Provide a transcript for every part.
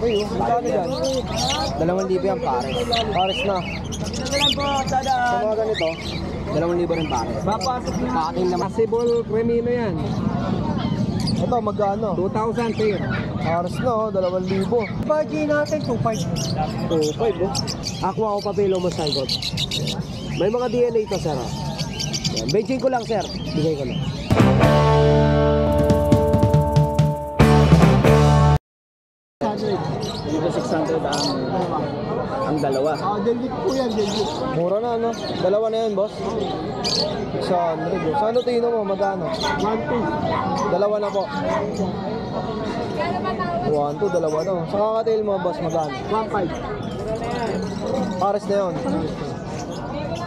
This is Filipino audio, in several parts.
Okay, magkano yan? 2,000 yan pares. Pares na. Sa mga ganito, 2,000 rin pares. Kakating naman. possible cremino yan. Ito, magkano? 2,000 pair. Pares na, 2,000. Pagi natin, 2.5. 2.5, oh. Aqua o papilo mo sagot. May mga DNA to, sir. Yan. Benching ko lang, sir. Bigay ko lang. Dito 600 ang dalawa. Delgit po yan, delgit. Mura na, no? Dalawa na yan, boss. 600. Sa ano tingin mo, magkano? 1.2. Dalawa na po. 1.2, dalawa na. Sa kakatail mo, boss, magkano? 1.5. Pares na yun.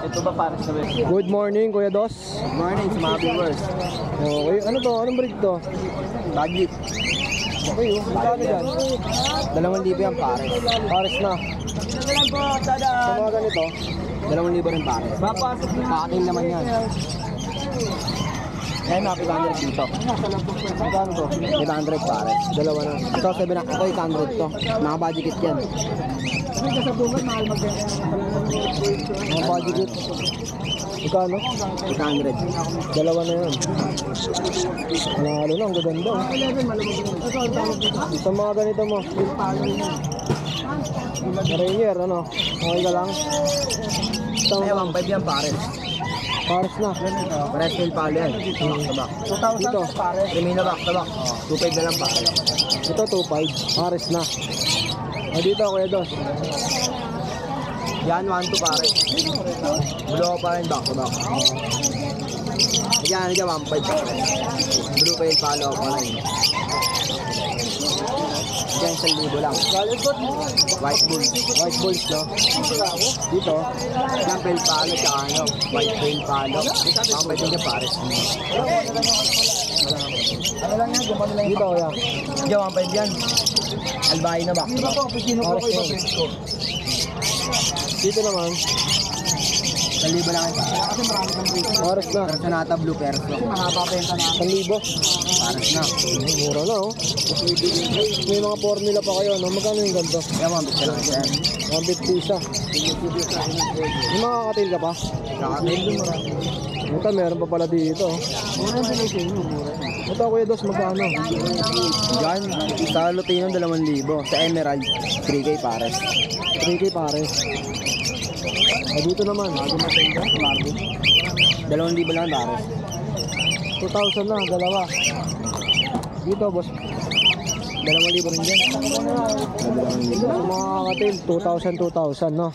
Ito ba pares na ba? Good morning, Kuya Dos. Good morning sa mga viewers. Okay, ano to? Anong breed to? Budget. Okay, magkano yan? 2,000 yan pares. Pares na. Sa mga ganito, 2,000 rin pares. Kakating naman yan. Ayan, mga 500 dito. magkano to? 500 pares. Dalawa na. Ito, 800 to. Mga budget yan. Mga budget. Magkano? 800. Dalawa na yun. Nanalo na, ang gaganda. Oh. Sa mga ganito mo. Rainier, ano? Okay ka lang? Ito, Ay, 1.5 yan pares. pares na. Pares will palo yan. Tabak. Dito, Remina back, tabak. 2.5 na lang pares. ito 2.5. Pares na. Dito, Kuya Dos. Yan, 1.2 pares. Blue pa rin back, tabak. Yan, 1.5 pares. Blue pa yung palo pa rin. Yan, 1,000 lang. White bulls. White balls, no? Dito. Yan, pale palo, tsaka ano, white pale palo. Mga pwede niya pares. Dito, Kuya. Diyan, 1.5 yan. Albay na back, tabak. Pares na. Dito naman. 1,000 lang yung pares. Pares na. Personata blue perso. 1,000. Pares na. Mura na, oh. May mga formula pa kayo, no? Magkano yung ganito? Yan, 1.5 lang yan. 150 isa. May mga kakatil ka pa? Kakatil mo. Ito, meron pa pala dito. Ito, Kuya Dos, magkano? Yan, sa Lutino 2,000. Sa Emerald, 3K pares. 3K pares. Dito naman. 2,000 lang pares. 2,000 na, dalawa. Dito, boss. 2,000 rin dyan. Sa mga kakatil, 2,000, no?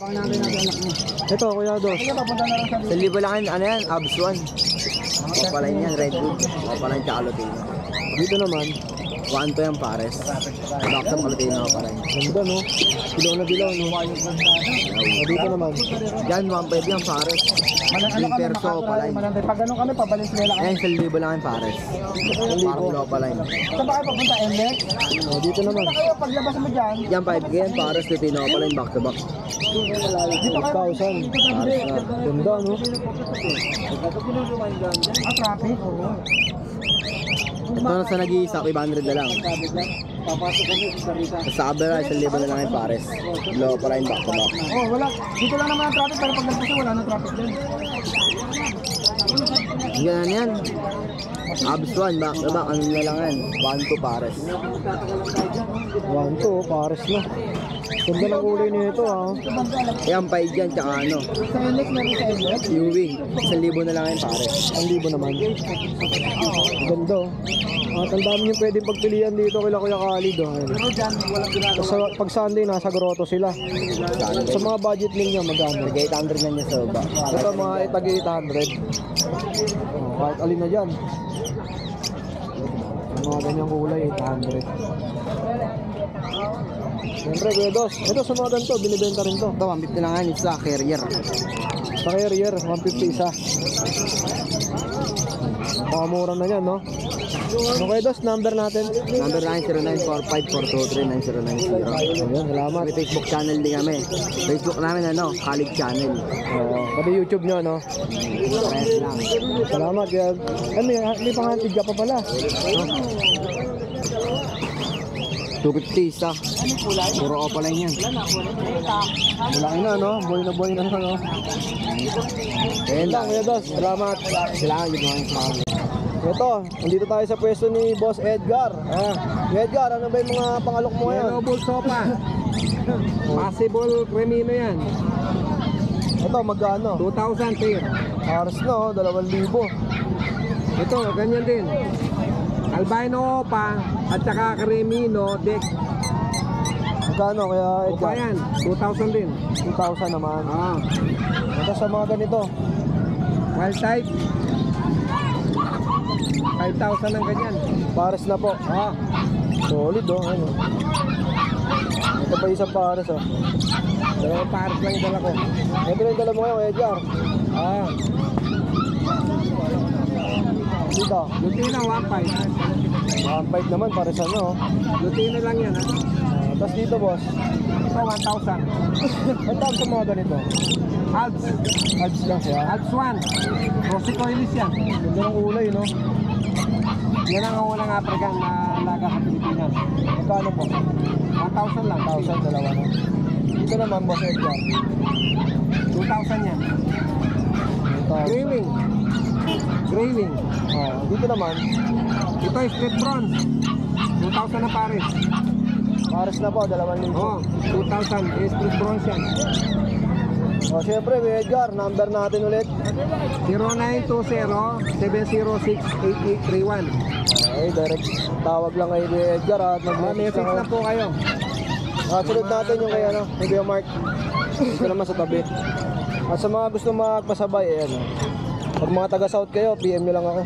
Ito, Kuya Dos. 1,000 lang yan, ano yan, Abs 1. Papalain yan, Redwood. Papalain tsaka Lutino. Dito naman. 1 yan pares. Back sa Lutino papalain. Ganda, no? Dilaw na dilaw, no? Dito naman. Yan, 1.5 yan pares. Yung perso papalain. Pag ganun kami, pabalis nila. Yan, 1,000 lang yan pares. Parang papalain. Saan ba kayo papunta, Emlet? Dito naman. Paglabas mo dyan. Yan, 5K yan pares. Lutino papalain, back to back. 6,000. Pares na. Ganda, no? Traffic. Ito na sa nag-iisa, 500 na lang. Sa Abera, 1,000 na lang yung pares. Low pa rin back to back. Oh, wala. Dito lang naman ang traffic, pero pag nagpasa wala nang traffic din. Ganyan yan. Abs 1, back to back. Ano na lang yan? 1-2 pares. 1-2, pares na. Ganda ng kulay nito, ha? Yan, 5 yan, tsaka ano. Sa Emlet, meron sa Emlet? Ewing, 1,000 na lang yung pares. 1,000 naman. Ganda, oh. At ang dami yung pwedeng pagpilian dito kila Kuya Khalid, oh. Pag Sunday, nasa Grotto sila. Sa mga budget ninyo, magkano? Nag-800 na niya sa baba. Ito, mga tag-800. Oh, kahit alin na dyan. Mga ganyang kulay, 800. Siyempre, Kuya Dos. Ito, sa mga ganito, binibenta rin to. Ito, 150 lang yan. It's a carrier. Sa carrier, 150 isa. Pakamura na yan, no? Ano, Kuya Dos, number natin? Number 90945423990. Ayan, salamat. May Facebook channel din kami. Facebook namin, ano, Khalid Channel. Pati YouTube nyo, no? Pares lang. Salamat, Kuya. May panghantig ka pa pala. 250 isa. Puro opaline yan. Malaki na, no? Boy na, no? Ayan lang, Kuya Dos. Salamat. Salamat, good morning sa mga. Ito, nandito tayo sa pwesto ni Boss Edgar. Edgar, ano ba yung mga pangalok mo ngayon? Yellow bull sopa. Possible cremino yan. Ito, magkano? 2,000 pair. Haras na, 2,000. Ito, ganyan din. Albino pa at saka cremino deck. Magkano kaya Opa Edgar? yan, 2,000 din. 2,000 naman. Ito sa mga ganito. Wild type. 5,000 ang ganyan. Pares na po. Solid, oh. Ano? Ito pa isang pares, oh. Dalawang pares lang yung dala ko. Ito na yung dala mo ngayon, Edgar. Dito. Lutino 1,500. 1.5 naman, pares ano, oh. Lutino lang yan, ha? Tapos dito, boss. Ito 1,000. Ang tawag sa mga ganito? Alps. Alps lang siya. Alps 1. Rosy Coilis yan. Ganda ng kulay, no? Yan ang unang African na alaga sa Pilipinas. Magkano po? 1,000 lang. 1,000, dalawa na. Dito naman, boss Edgar. 2,000 yan. 1,000. Graving. Graving. Dito naman, Ito is split bronze. 2,000 na pares. pares na po, 2,000. 2,000 is split bronze yan. Siyempre, Edgar, number natin ulit. 0920-706-8831. Okay, direct tawag lang kay Edgar at Message lang po kayo. Sunod natin yung kay ano, kay Kuya Mark. Dito naman sa tabi. At sa mga gusto magpasabay, ayan. Pag mga taga South kayo, PM nyo lang ako.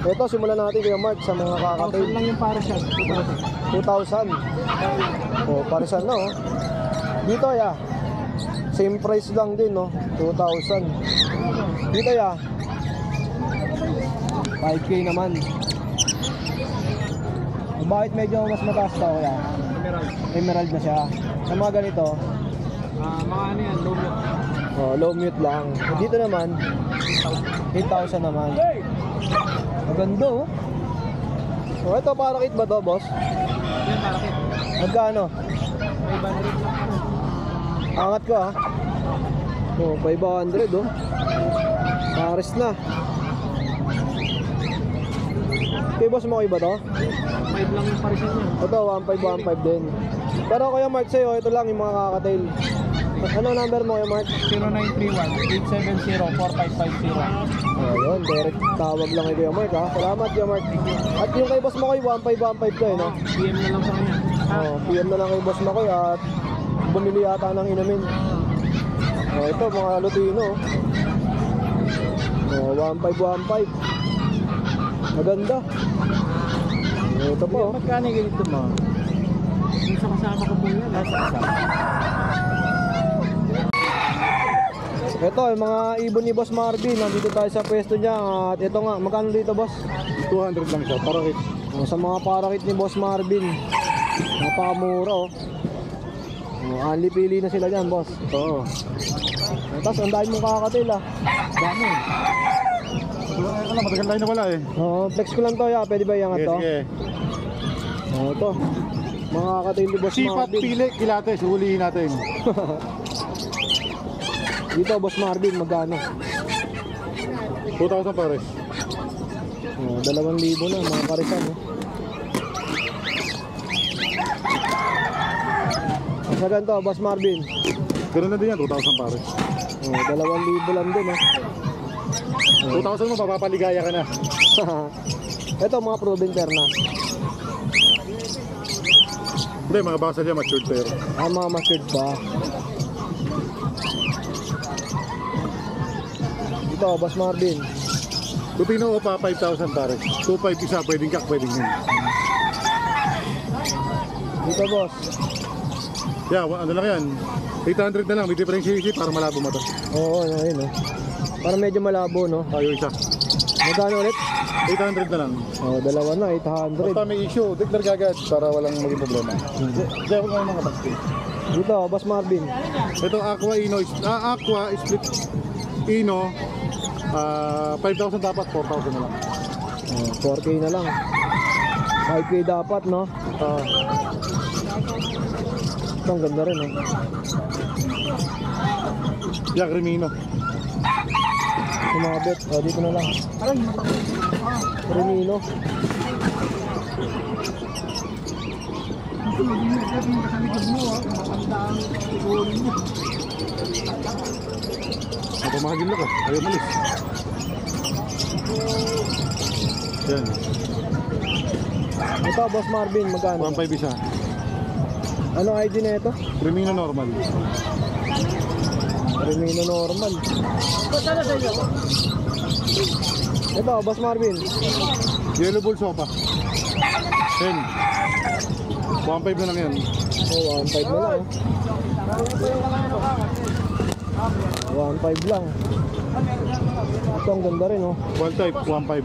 Ito, simulan natin Kuya Mark sa mga kakatail. 1,000 lang yung pares yan. 2,000. O, parisan na, oh. Dito, ya. Same price lang din, no? 2,000. Dito, ya. 5K naman. Bakit medyo mas mataas daw, ya? Emerald na siya. Sa mga ganito, Mga ano yan, low milk. low mute lang. Dito naman, 8,000 naman. Maganda, oh. So, ito, parakit ba to, boss? Yan, parakit. Magkano? May bandarit lang. Angat ko, ha? Oh, 500, oh. Pares na. Okay, boss, mo ba to? 5 lang yung pares niya. Ito, 1.5 din. Pero Kuya Mark sa'yo, ito lang yung mga kakatail. Ano number mo, Kuya Mark? 0931-870-4550. Ayun, direct tawag lang kay Kuya Mark, ha? Salamat, Kuya Mark. At yung kay boss Makoy, 1.5 ko, eh, no? PM na lang sa kanya. PM na lang kay boss Makoy at bumili yata ng inumin. Ito, mga Lutino. 1.5. Maganda. Ito po. Magkano yung ganito mo? Yung sa kasama ko po yan. Nasa kasama. Ito, yung mga ibon ni Boss Marvin. Nandito tayo sa pwesto niya. At ito nga, magkano dito, boss? 200 lang siya, parakit. Sa mga parakit ni Boss Marvin. Napakamura, oh. Anli pili na sila dyan, boss. Oo. Tapos, ang dahil mong kakatail, ah. Dami. Matagal tayo na wala eh. Flex ko lang to, ya. Pwede ba iangat to? Sige. Ito. Mga kakatail ni Boss Sipat, Marvin. pili, kilates, hulihin natin. Dito, Boss Marvin, magkano? 2,000 pares. 2,000 na, mga karisan, oh. Sa ganito, Boss Marvin. Ganun na din yan, 2,000 pares. 2,000 lang din, 2,000 mo, mapapaligaya ka na. Ito, mga proven pair na. Hindi, mga basal yan, matured pair. Mga matured pa. Dito, Boss Marvin. Lutino pa, 5,000 pares. 2,500 isa, pwedeng kak, pwedeng yun. Dito, boss. Yeah, ano lang yan. 800 na lang, may differentiation para malabo mata. Oo, ayun, oh. Para medyo malabo, no? Tayo isa. Magkano ulit? 800 na lang. Dalawa na, 800. Basta may issue, declare kagad para walang maging problema. Kaya huwag nga mga basket. Dito, Boss Marvin. Ito Aqua Ino, Aqua Split Ino, 5,000 dapat, 4,000 na lang. 4K na lang. 5K dapat, no? Ito, ang ganda rin, no? Yeah, Crimino. Sumabit. Dito na lang. Renino. Napamahagin na ka. Ayaw malis. Yan. Ito, Boss Marvin, magkano? 1.5 isa. Anong ID na ito? Crimino normal. Renino normal. Ito, Boss Marvin. Yellow bull sopa. 10. 1.5 na lang yan. 1.5 na lang. 1.5 lang. Ito, ang ganda rin, oh. Wild type, 1.5.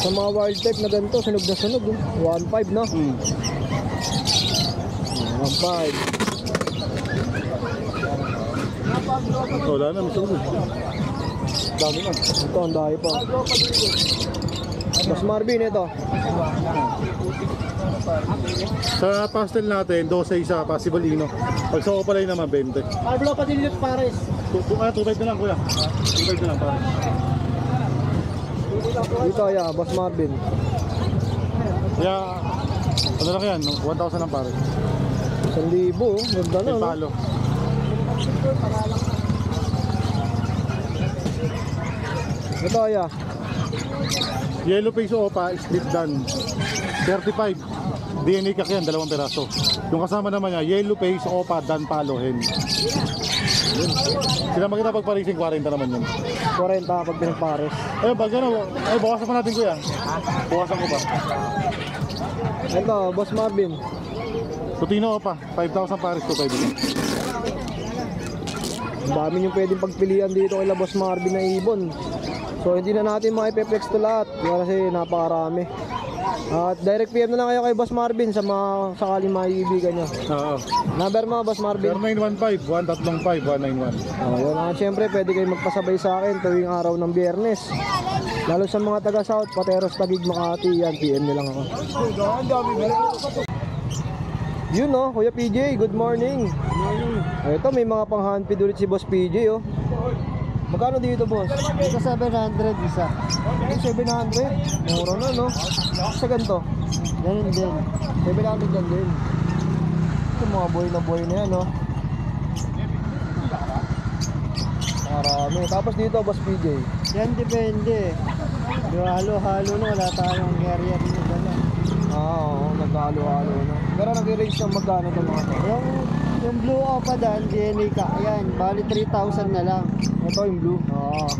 Sa mga wild type na ganito, sunog na sunog, oh. 1.5, no? 1.5. Wala na, may sunog. Dami na. Ito, ang dami pa. Boss Marvin, ito. Sa pastel natin, 12 isa, possible ino. Pag sa opalay naman, 20. Pablo Padillos Pares. 2.5 na lang, kuya. 2.5 na lang, pare. Dito, yeah, Boss Marvin. Kaya, ano lang yan, 1,000 lang, pare. 1,000, oh. Ganda na, Yung no? palo. Ito, yeah. Yellow face opa, split dan. 35. DNA kak yan, 2 peraso. Yung kasama naman niya, yellow face opa, dan palo, hen. Sila makita pag parising 40 naman yun. 40 pag pinagpares. Ayun, pag ano, ay bawasan pa natin, kuya. Bawasan ko pa. Ito, Boss Marvin. Tutino opa, 5,000 pares to 5. Ang dami yung pwedeng pagpilian dito kay Boss Marvin na ibon. So hindi na natin ma-flex to lahat kasi napakarami. At direct PM na lang kayo kay Boss Marvin sa mga sakaling maiibigan nyo. Oo. Number mo, Boss Marvin? 0915-135-191. Yun na, siyempre pwede kayo magpasabay sa akin tuwing araw ng Biyernes. Lalo sa mga taga South, Pateros, Taguig, Makati, yan, PM nyo lang ako. Yun, no, Kuya PJ, good morning. Ito, may mga pang-handpid ulit si Boss PJ, oh. Magkano dito, boss? Ito 700 isa. 700? Mura na, no? Sa ganito? Ganun din. 700 yan din. Ito, mga boy na yan, no? Marami. Tapos dito, Boss PJ. Yan depende. Yung halo-halo na, wala tayong area din yung gano'n. Oo, nagkahalo-halo na. Pero nag-range ng magkano ito mga to? Yung blue opa dan, DNA ka, yan, bali 3,000 na lang. Ito yung blue. Oo.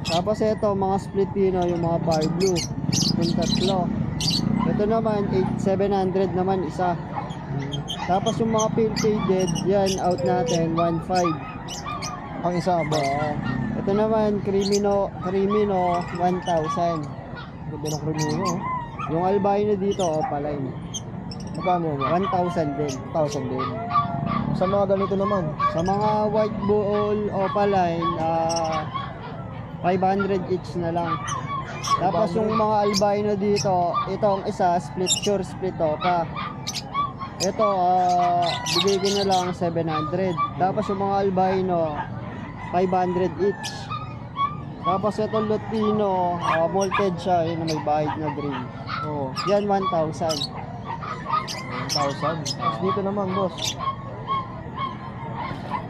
Tapos ito, mga split pino, yung mga bar blue. Yung tatlo. Ito naman, 700 naman isa. Tapos yung mga pale shaded, yan, out natin, 1,500. Ang isa, boss. Oo. Ito naman, Crimino, 1,000. Ganda ng Crimino, oh. Yung albino dito, opaline. Magkano yan? 1,000 din. 1,000 din. Sa mga ganito naman. Sa mga white bull opaline, 500 each na lang. Tapos yung mga albino dito, itong isa, split shore, split opa. Ito, bigay ko na lang 700. Tapos yung mga albino, 500 each. Tapos itong Lutino, molted siya, yun na may bahid na green. Oo. Yan, 1,000. 1,000. Tapos dito naman, boss.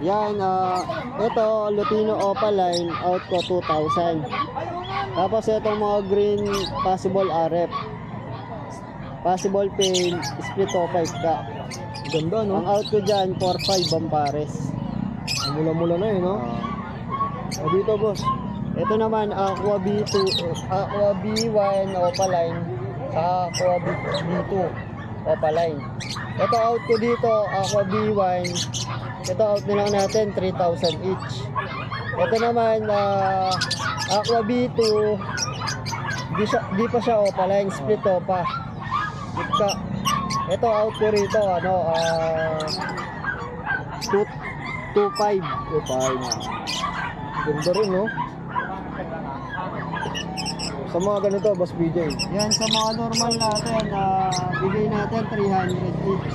Yan, ito, Lutino Opaline, out ko 2,000. Tapos itong mga green, possible RF. Possible pale, split o 5 ka. Ganda, no? Ang out ko dyan, 4,500 Bampares. Mula-mula na eh, no? Dito, boss. Ito naman, Aqua B2, Aqua B1 Opaline, sa Aqua B2 Opaline. Ito out ko dito, Aqua B1. Ito out na lang natin, 3,000 each. Ito naman, Aqua B2, di pa siya Opaline, split Opa. Ito out ko rito, 2,500. 2,500. Ganda rin, no? Sa mga ganito, Boss BJ. Yan sa mga normal natin, bigay natin 300 each.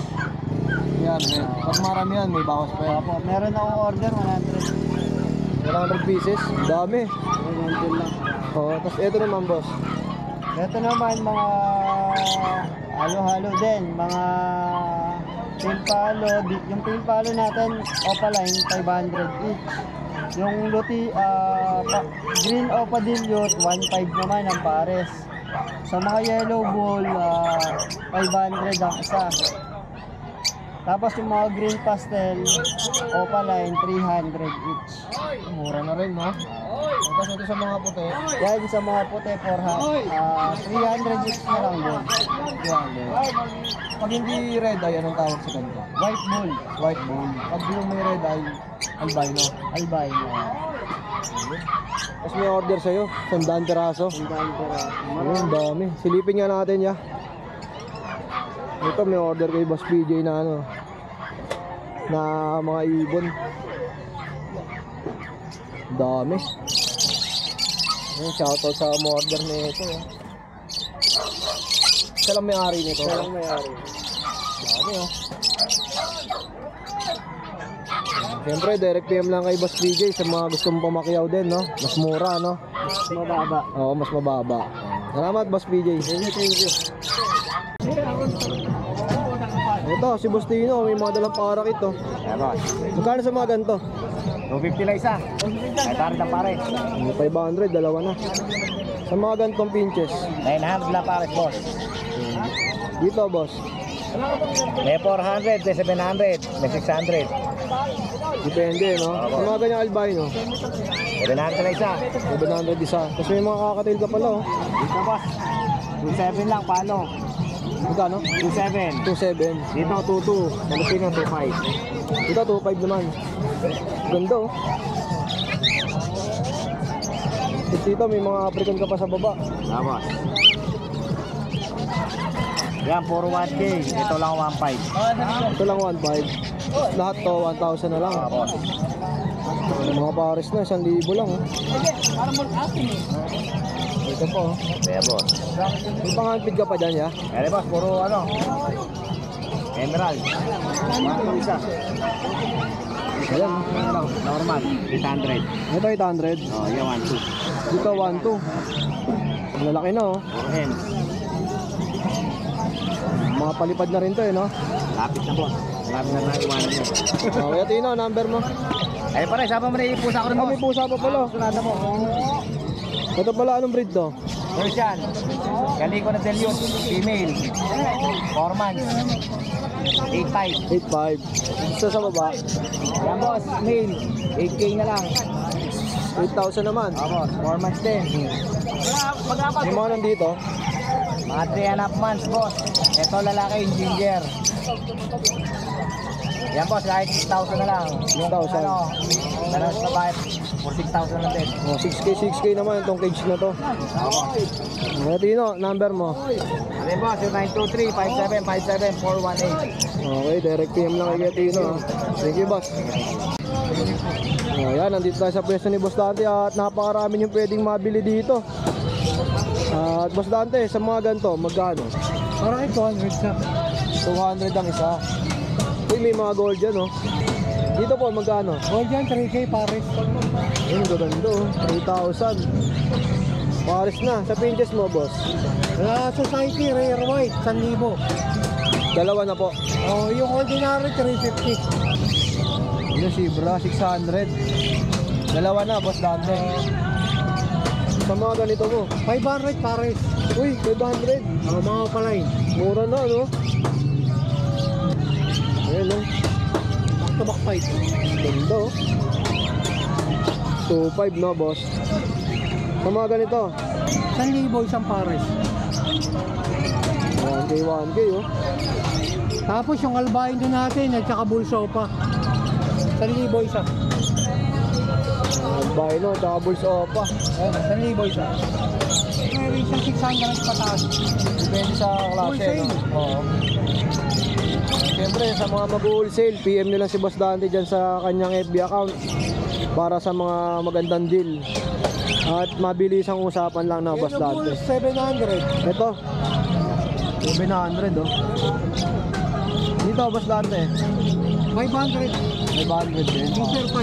Yan, pag marami yan, may bawas pa yan. Opo, meron akong order 100. 100 pieces, dami. Ganyan lang. Oo, tapos ito naman, boss. Ito naman mga halo-halo din, mga pin-palo. Yung pin-palo natin, opaline, 500 each. Yung green opa dilute, 1.5 naman ang pares. Sa mga yellow bull, 500 ang isa. Tapos yung mga green pastel, opaline, 300 each. Mura na rin, no? Tapos ito sa mga puti. Yan sa mga puti, 300 each na lang din. Yan, pag hindi red eye, anong tawag sa ganito? White bull, White bull. Pag yung may red eye, albino. albino. Tapos may order sa'yo, 100 peraso. Ayun, dami. Silipin nga natin, ya. Ito may order kay Boss PJ na ano, na mga ibon. Dami. Ayun, shoutout sa mga order na ito. Siya lang may-ari nito. Ito lang may-ari. Dami, oh. Siyempre, direct PM lang kay Boss PJ sa mga gustong pumakyaw din, no? Mas mura, no? Mas mababa. Oo, mas mababa. Salamat, Boss PJ. Thank you. Ito, si Boss Tino, may mga dalang parakit, oh. Yeah, boss. Magkano sa mga ganito? 250 lang isa. Ay, parang na pare. 500, dalawa na. Sa mga ganitong pinches. 900 lang pare, boss. Dito, boss. May 400, may 700, may 600. Depende, no? Sa mga ganyang albino, 700 lang isa. 700 isa. Tapos may mga kakatail ka pala, oh. Dito, boss. 27 lang, paano? Magkano? 27. 2.7. Dito, 22. Filipino, 25. Dito, 2.5 naman. Ganda, oh. Tapos dito, may mga African ka pa sa baba. Tama. Yan, puro 1K. Ito lang 1.5. Ito lang 1.5. Lahat to, 1,000 na lang. Boss. Mga pares na, 1,000 lang, oh. Ito po, oh. Kaya, boss. May pang-handpid ka pa dyan, ya? Kaya, boss, puro ano? Emerald. Ano isa? Ayan. Normal, 800. Ito, 800. Oh, yan, 1.2. Dito, 1.2. Ang lalaki na, oh. Puro M. Mga palipad na rin to, eh, no? Lapit na, boss. Lapit na tayo, iwanan nyo. Okay, Tino, number mo. Ay, pare, sapa mo na ipusa ko rin, Ah, boss. may pusa pa pala. Sunada mo. Ito pala, anong breed to? Persian. Galing ko na dilute. Female. 4 months. 8.5. 8.5. Isa sa baba, Yan, boss. Male. 8K na lang. 8,000 naman. Boss. 4 months din. Yung mga nandito, Mga 3.5 months, boss. Ito lalaki yung ginger. Yan, boss. Kahit 6,000 na lang. Yung 6,000. ano, dalas na bayad. For 6,000 lang din. oh, 6K naman itong cage na to. Okay, Tino, number mo. Ano yun, boss? Yung 923-5757-418. Okay, direct PM lang kay Tino. Thank you, boss. Ayan, nandito tayo sa pwesto ni Boss Dante at napakarami yung pwedeng mabili dito. At Boss Dante, sa mga ganito, magkano? Parang 200 na. 200 ang isa. Uy, may mga gold dyan, oh. Dito po, magkano? Gold yan, 3K pares. Ayun, gaganda, oh. 3,000. Paris na. Sa pinches mo, boss? Society, rare white, 1,000. Dalawa na po. Oh, yung ordinary, 350. Yung Zebra, 600. Dalawa na, Boss Dante. Sa mga ganito mo. 500 pares. Uy, 500. Mga palay. Mura na, no? Ayan, no? Back-to-back fight. Ganda, oh. 2.5 na, boss. Sa mga ganito. 1,000 isang pares. 1K, 1K, oh. Tapos yung albino natin at saka bulso pa. 1,000 isa. Albino, tsaka Bulls Opa. 1,000 isa. Meron isang 600 pataas. Depende sa klase, no? Oo. Siyempre, sa mga mag-wholesale, PM nila si Boss Dante dyan sa kanyang FB account para sa mga magandang deal. At mabilis ang usapan lang na Boss Yellow Bulls, Dante. 700. Ito. 700 oh. Dito Boss Dante. 500. 500 din. Teaser 5.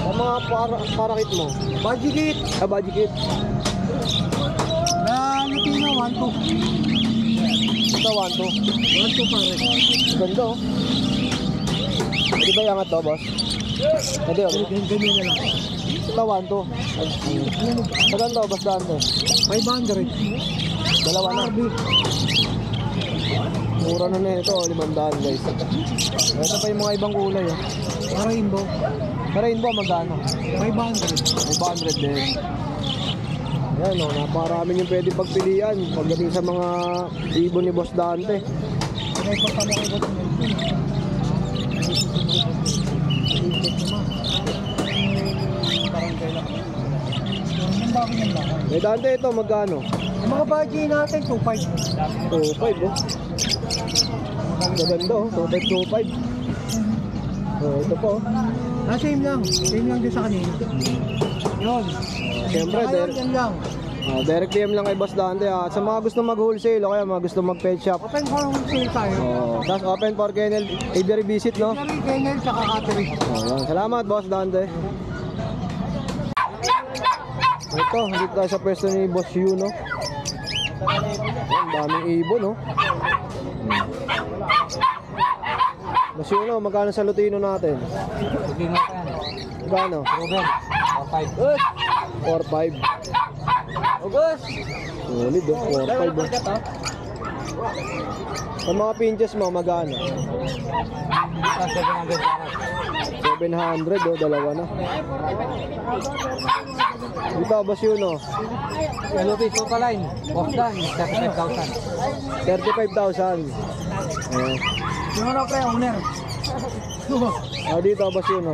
Ang mga parakit mo. Budget. Budget kit. Na Lutino, 1-2. Ito 1-2. 1-2 pare. Ganda oh. Pwede ba yung angat to, boss? Pwede oh. Ganyan na lang. Ito 1-2. Maganda oh, Boss Dante. 500. Dalawa na. Mura na ito, 500 guys. Ito pa yung mga ibang kulay oh. Rainbow. Rainbow magkano? 500. 500 din. Ayan o, napakarami yung pwede pagpilian pagdating sa mga ibon ni Boss Dante. Eh Dante, ito magkano? Yung mga budget natin, 2.5. 2.5 oh. Maganda oh, 2.5. Oh, ito po. Same lang. Same lang din sa kanina. Yun. Siyempre, Yan lang. direct PM lang kay Boss Dante ha. Sa mga gusto mag-wholesale o kaya mga gusto mag-pet shop. Open for sale tayo. Tapos open for kennel, aviary visit no? Jerry, Kennel, tsaka Catherine. Yan. Salamat Boss Dante. Ito, dito tayo sa pwesto ni Boss Yu no? Ang daming ibon no? Boss Yu no, magkano sa Lutino natin? Hindi nga yan. Magkano? Ruben, 4.5. 4.5. August! Solid oh, 4.5 oh. Sa mga pinches mo, magkano? 700 para. 700 oh, dalawa na. Dito, Boss Yu no? Yellow Face Opaline, Boston, 35,000. 35,000. Yung ano pre, owner? Dito, Boss Yu no?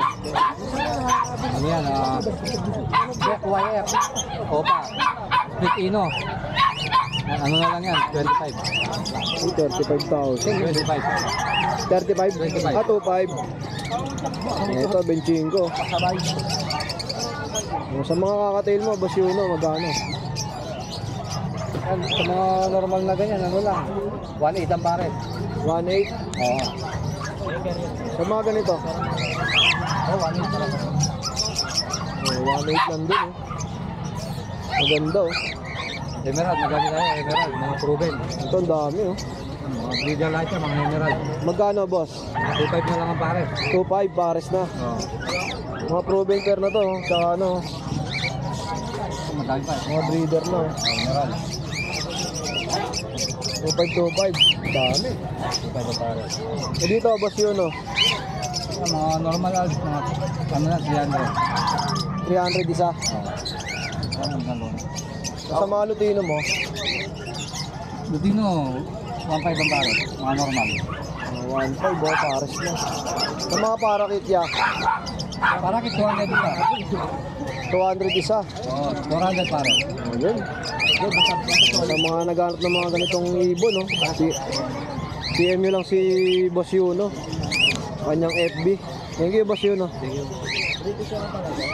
Ano yan? Jack YF, Opa, Split Ino. Ano na lang yan? 25. 35,000. 25. 35? 25. 2.5. Ito, 25. Sa mga kakatail mo, Boss Yu no, magkano? Sa mga normal na ganyan, ano lang? 1.8 ang pare. 1.8. Oo. Sa mga ganito, Oh, 1.8 talaga. 1.8 lang din eh. Maganda oh. Emerald, maganda tayo. Emerald, mga proven. Ito, ang dami oh. Mga breeder lahat yan, mga emerald. Magkano, boss? 2.5 na lang ang pare. 2.5 pares na. Oo. Mga proven pair na to, oh. Tsaka ano, Madami pa. mga breeder na. oh. Emerald. 2.5. Dami. 2.5 ang pare. Eh dito, Boss Yu no? Mga normal alps, mga ano na, 300. 300 isa. Ano ang gano'n? Sa mga Lutino mo, Lutino, 1.5 ang pare. Mga normal. 1.5 oh, pares na. Sa mga parakitya, Para kit 200 isa. 200 isa. Oo, 400 pare. Ayun. Sa mga naghanap ng mga ganitong ibon, no? PM nyo lang si Boss Yu, no? Kanyang FB. Thank you, Boss Yu, no?